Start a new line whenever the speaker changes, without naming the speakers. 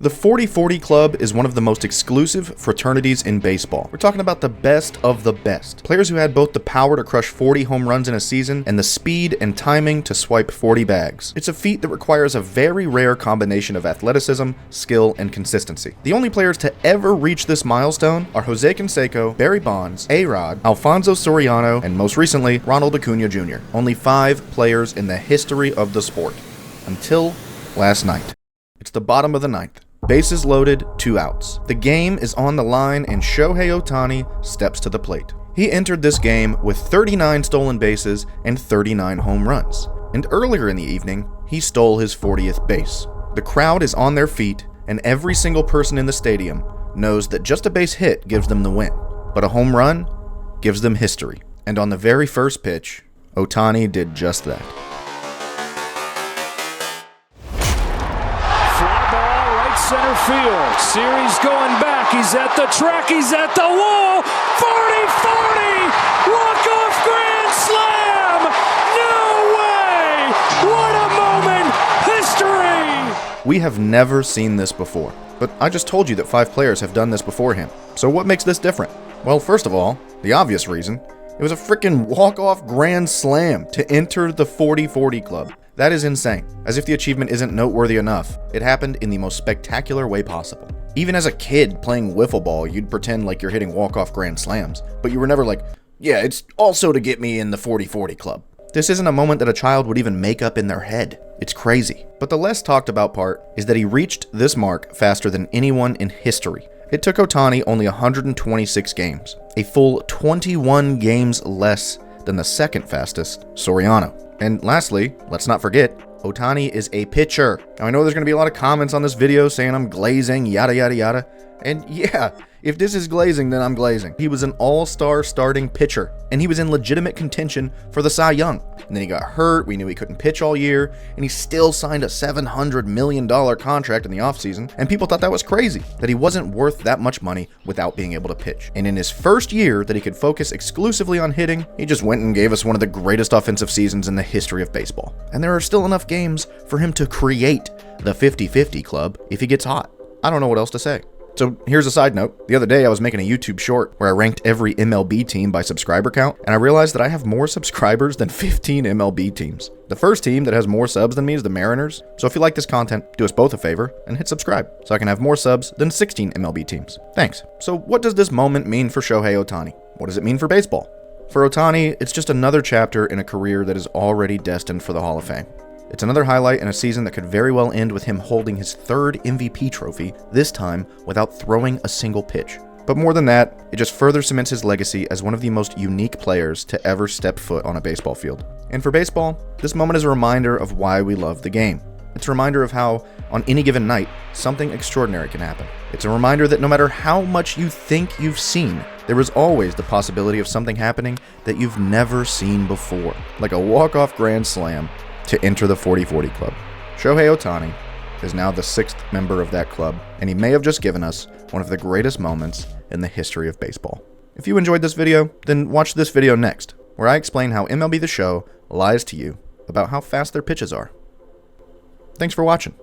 The 40-40 Club is one of the most exclusive fraternities in baseball. We're talking about the best of the best. Players who had both the power to crush 40 home runs in a season and the speed and timing to swipe 40 bags. It's a feat that requires a very rare combination of athleticism, skill, and consistency. The only players to ever reach this milestone are Jose Canseco, Barry Bonds, A-Rod, Alfonso Soriano, and most recently, Ronald Acuna Jr. Only 5 players in the history of the sport. Until last night. It's the bottom of the ninth. Bases loaded, 2 outs. The game is on the line and Shohei Ohtani steps to the plate. He entered this game with 39 stolen bases and 39 home runs. And earlier in the evening, he stole his 40th base. The crowd is on their feet and every single person in the stadium knows that just a base hit gives them the win, but a home run gives them history. And on the very first pitch, Ohtani did just that.
Center field. Series going back. He's at the track. He's at the wall. 40-40. Walk-off grand slam. No way. What a moment. History.
We have never seen this before. But I just told you that 5 players have done this before him. So what makes this different? Well, first of all, the obvious reason. It was a freaking walk-off grand slam to enter the 40-40 Club. That is insane. As if the achievement isn't noteworthy enough, it happened in the most spectacular way possible. Even as a kid playing wiffle ball, you'd pretend like you're hitting walk-off grand slams, but you were never like, yeah, it's also to get me in the 40-40 Club. This isn't a moment that a child would even make up in their head. It's crazy. But the less talked about part is that he reached this mark faster than anyone in history. It took Ohtani only 126 games, a full 21 games less than the second fastest, Soriano. And lastly, let's not forget, Ohtani is a pitcher. Now I know there's going to be a lot of comments on this video saying I'm glazing, yada yada yada. And yeah, if this is glazing, then I'm glazing. He was an all-star starting pitcher, and he was in legitimate contention for the Cy Young. And then he got hurt, we knew he couldn't pitch all year, and he still signed a $700 million contract in the offseason, and people thought that was crazy, that he wasn't worth that much money without being able to pitch. And in his first year that he could focus exclusively on hitting, he just went and gave us one of the greatest offensive seasons in the history of baseball. And there are still enough games for him to create the 50-50 Club if he gets hot. I don't know what else to say. So here's a side note. The other day I was making a YouTube short where I ranked every MLB team by subscriber count, and I realized that I have more subscribers than 15 MLB teams. The first team that has more subs than me is the Mariners, so if you like this content, do us both a favor and hit subscribe so I can have more subs than 16 MLB teams. Thanks. So what does this moment mean for Shohei Ohtani? What does it mean for baseball? For Ohtani, it's just another chapter in a career that is already destined for the Hall of Fame. It's another highlight in a season that could very well end with him holding his 3rd MVP trophy, this time without throwing a single pitch. But more than that, it just further cements his legacy as one of the most unique players to ever step foot on a baseball field. And for baseball, this moment is a reminder of why we love the game. It's a reminder of how, on any given night, something extraordinary can happen. It's a reminder that no matter how much you think you've seen, there is always the possibility of something happening that you've never seen before, like a walk-off grand slam to enter the 40-40 Club. Shohei Ohtani is now the 6th member of that club, and he may have just given us one of the greatest moments in the history of baseball. If you enjoyed this video, then watch this video next, where I explain how MLB The Show lies to you about how fast their pitches are. Thanks for watching.